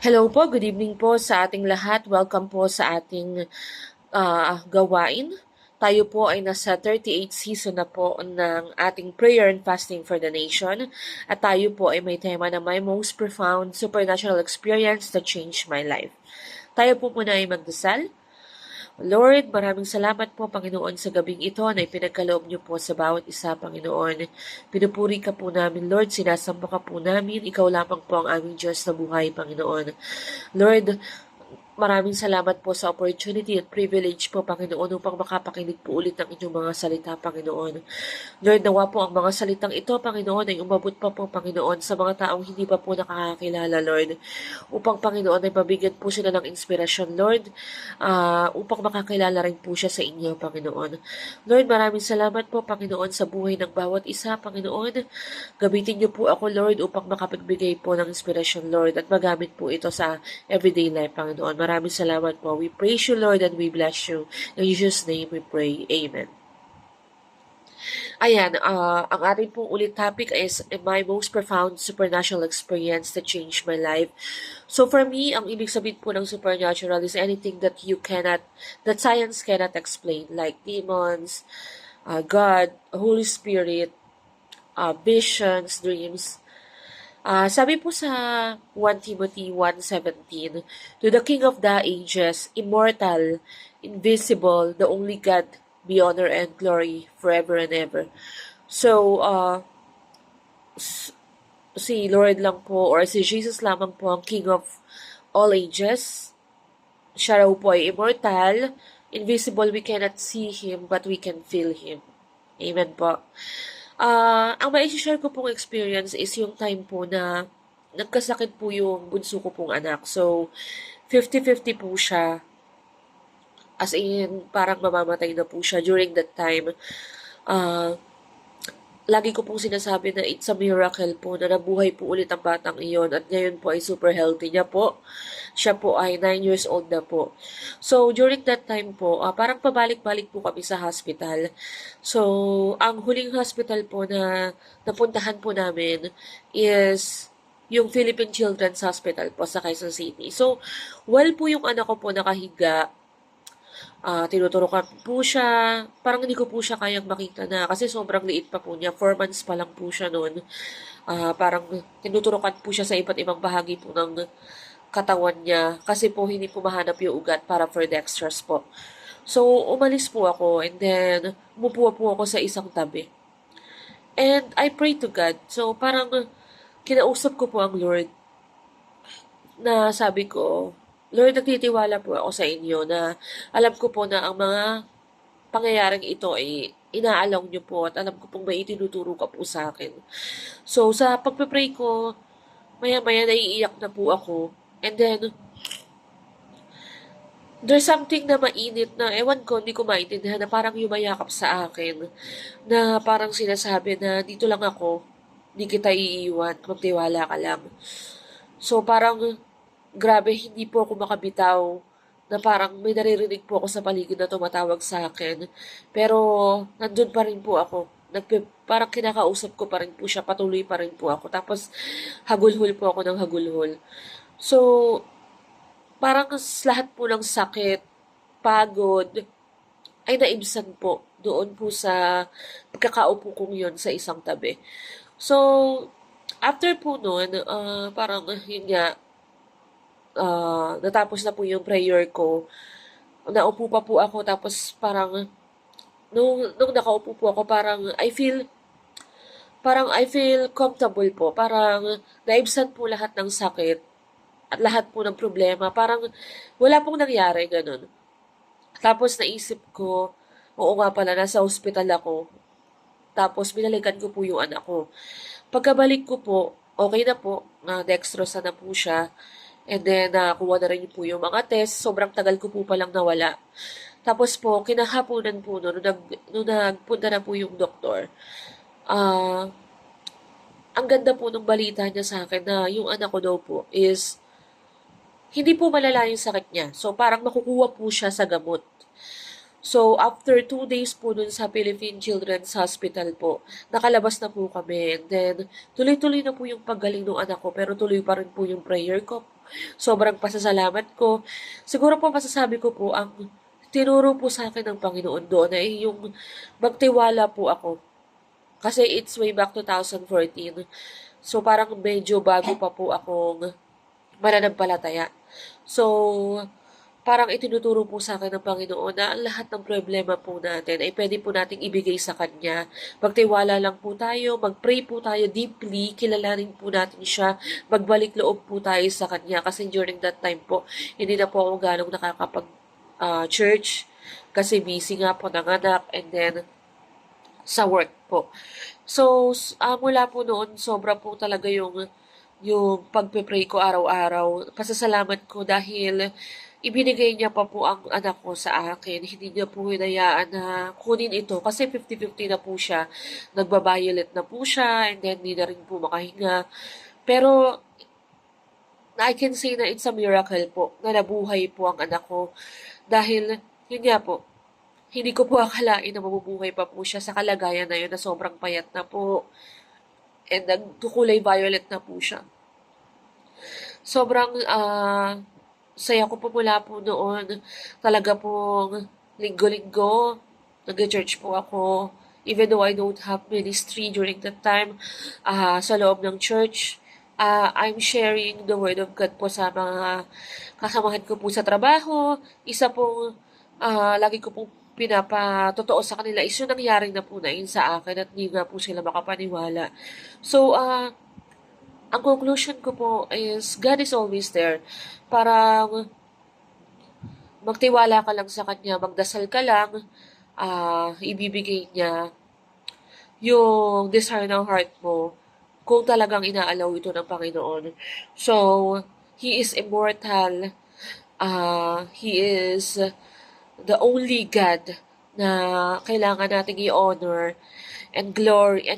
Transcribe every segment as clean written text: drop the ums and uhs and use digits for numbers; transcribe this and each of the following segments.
Hello po, good evening po sa ating lahat. Welcome po sa ating gawain. Tayo po ay nasa 38th season na po ng ating prayer and fasting for the nation. At tayo po ay may tema na my most profound supernatural experience that changed my life. Tayo po muna ay magdasal. Lord, maraming salamat po, Panginoon, sa gabing ito na ipinagkaloob niyo po sa bawat isa, Panginoon. Pinupuri ka po namin, Lord, sinasamba ka po namin. Ikaw lamang po ang aming Diyos na buhay, Panginoon. Lord, maraming salamat po sa opportunity at privilege po, Panginoon, upang makapakinig po ulit ng inyong mga salita, Panginoon. Lord, nawa po ang mga salitang ito, Panginoon, ay umabot pa po, Panginoon, sa mga taong hindi pa po nakakakilala, Lord. Upang, Panginoon, ay mabigyan po sila ng inspirasyon, Lord, upang makakilala rin po siya sa inyo, Panginoon. Lord, maraming salamat po, Panginoon, sa buhay ng bawat isa, Panginoon. Gamitin niyo po ako, Lord, upang makapagbigay po ng inspirasyon, Lord, at magamit po ito sa everyday life, Panginoon. Maraming salamat po. We praise you, Lord, and we bless you. In Jesus' name we pray. Amen. Ayan, ang ating pong ulit topic is my most profound supernatural experience that changed my life. So for me, ang ibig sabihin po ng supernatural is anything that that science cannot explain, like demons, God, Holy Spirit, visions, dreams. Sabi po sa 1 Timothy 1:17, to the King of the ages, immortal, invisible, the only God, be honor and glory forever and ever. So, si Lord lang po or si Jesus lamang po ang King of all ages. Siya raw po ay immortal, invisible, we cannot see Him but we can feel Him. Amen po. Ang mai-share ko pong experience is yung time po na nagkasakit po yung bunso ko pong anak. So, 50-50 po siya. As in, parang mamamatay na po siya during that time. Lagi ko pong sinasabi na it's a miracle po na nabuhay po ulit ang batang iyon at ngayon po ay super healthy niya po. Siya po ay 9 years old na po. So, during that time po, parang pabalik-balik po kami sa hospital. So, ang huling hospital po na napuntahan po namin is yung Philippine Children's Hospital po sa Quezon City. So, while po yung anak ko po nakahiga, tinuturukan po siya. Parang hindi ko po siya kayang makita na kasi sobrang liit pa po niya. 4 months pa lang po siya noon. Parang tinuturukan po siya sa iba't ibang bahagi po ng katawan niya kasi po hindi po mahanap yung ugat para for dextrose po. So, umalis po ako and then umupo po ako sa isang tabi. And I pray to God. So, parang kinausap ko po ang Lord na sabi ko, Lord, nagtitiwala po ako sa inyo na alam ko po na ang mga pangyayaring ito ay inaalaw niyo po at alam ko pong may itinuturo ka po sa akin. So, sa pagpapray ko, maya-maya naiiyak na po ako. And then, there's something na mainit na, ewan ko, hindi ko maintindihan na parang yumayakap sa akin. Na parang sinasabi na, dito lang ako, hindi kita iiwan, magtiwala ka lang. So, parang grabe, hindi po ako makabitaw na parang may naririnig po ako sa paligid na tumatawag sa akin. Pero, nandun pa rin po ako. Parang kinakausap ko pa rin po siya, patuloy pa rin po ako. Tapos, hagulhol po ako ng hagulhol. So, parang lahat po ng sakit, pagod, ay naibsan po doon po sa pagkakaupo kong yun sa isang tabi. So, after po noon, parang yun nga, natapos na po yung prayer ko. Naupo pa po ako tapos parang nung nakaupo po ako parang I feel comfortable po. Parang naibsan po lahat ng sakit at lahat po ng problema. Parang wala pong nangyari ganun. Tapos naisip ko, oo nga pala, nasa hospital ako. Tapos binalikan ko po yung anak ko. Pagkabalik ko po, okay na po, na dextrose na po siya. And then, nakuha na rin po yung mga test. Sobrang tagal ko po palang nawala. Tapos po, kinahaponan po nung nagpunta na po yung doktor. Ang ganda po ng balita niya sa akin na yung anak ko daw po is hindi po malala yung sakit niya. So, parang makukuha po siya sa gamot. So, after 2 days po dun sa Philippine Children's Hospital po, nakalabas na po kami. And then, tuloy-tuloy na po yung paggaling ng anak ko, pero tuloy pa rin po yung prayer ko. sobrang pasasalamat ko. Siguro po masasabi ko po ang tinuro po sa akin ng Panginoon doon ay yung magtiwala po ako. Kasi it's way back 2014. So parang medyo bago pa po akong mananampalataya. So, parang itinuturo po sa akin ng Panginoon na ang lahat ng problema po natin ay pwede po nating ibigay sa Kanya. Magtiwala lang po tayo, mag-pray po tayo deeply, kilalanin po natin siya, magbalik loob po tayo sa Kanya. Kasi during that time po, hindi na po ako ganong church kasi busy nga po ng anak and then sa work po. So, mula po noon, sobra po talaga yung pagpe-pray ko araw-araw. Pasasalamat ko dahil ibinigay niya pa po ang anak ko sa akin. Hindi niya po hinayaan na kunin ito kasi 50-50 na po siya. Nagbabayolate na po siya and then hindi na rin po makahinga. Pero I can say na it's a miracle po na nabuhay po ang anak ko. Dahil, yun nga po, hindi ko po akalain na mabubuhay pa po siya sa kalagayan na yun na sobrang payat na po. And nagkukulay violet na po siya. Sobrang saya ko po mula po noon. Talaga pong linggo-linggo, nag-church po ako. Even though I don't have ministry during that time, sa loob ng church, I'm sharing the word of God po sa mga kasamahan ko po sa trabaho. Isa pong lagi ko pong pinapatotoo sa kanila is yung nangyari na po na yun sa akin at hindi nga po sila makapaniwala. So, ang conclusion ko po is God is always there. Parang magtiwala ka lang sa Kanya, magdasal ka lang, ibibigay niya yung desire ng heart mo kung talagang inaalaw ito ng Panginoon. So, He is immortal. He is the only God na kailangan nating i-honor and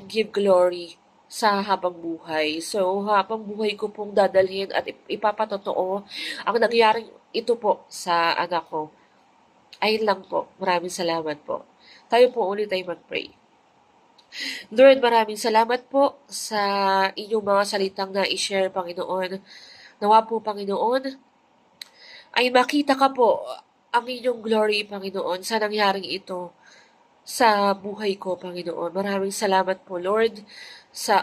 give glory sa habang buhay. So, habang buhay ko pong dadalhin at ipapatotoo ang nangyaring ito po sa anak ko. Ayun lang po. Maraming salamat po. Tayo po ulit ay mag-pray. Lord, maraming salamat po sa inyong mga salitang na i-share, Panginoon. Nawa po, Panginoon, ay makita ka po ang inyong glory, Panginoon, sa nangyaring ito sa buhay ko, Panginoon. Maraming salamat po, Lord, sa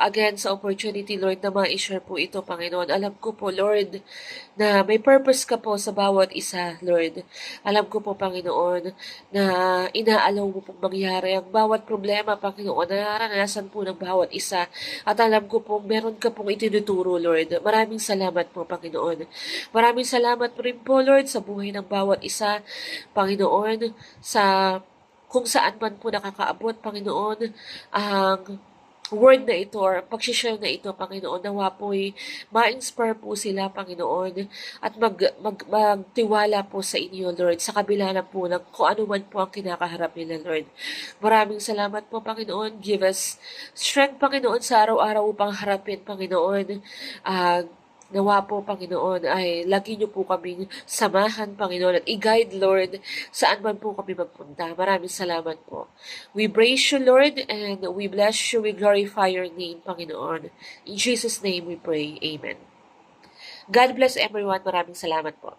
opportunity, Lord, na ma-share po ito, Panginoon. Alam ko po, Lord, na may purpose ka po sa bawat isa, Lord. Alam ko po, Panginoon, na inaalaw mo pong mangyari ang bawat problema, Panginoon, na naranasan po ng bawat isa. At alam ko po, meron ka pong itinuturo, Lord. Maraming salamat po, Panginoon. Maraming salamat rin po, Lord, sa buhay ng bawat isa, Panginoon, sa kung saan man po nakakaabot, Panginoon, ang word na ito or pag-share na ito, Panginoon, nawa po'y ma-inspire po sila, Panginoon, at magtiwala po sa inyo, Lord, sa kabila na po ng kung ano man po ang kinakaharap nila, Lord. Maraming salamat po, Panginoon. Give us strength, Panginoon, sa araw-araw upang harapin, Panginoon, nawa po, Panginoon, ay lagi niyo po kaming samahan, Panginoon, at i-guide, Lord, saan man po kami magpunta. Maraming salamat po. We praise you, Lord, and we bless you. We glorify your name, Panginoon. In Jesus' name we pray. Amen. God bless everyone. Maraming salamat po.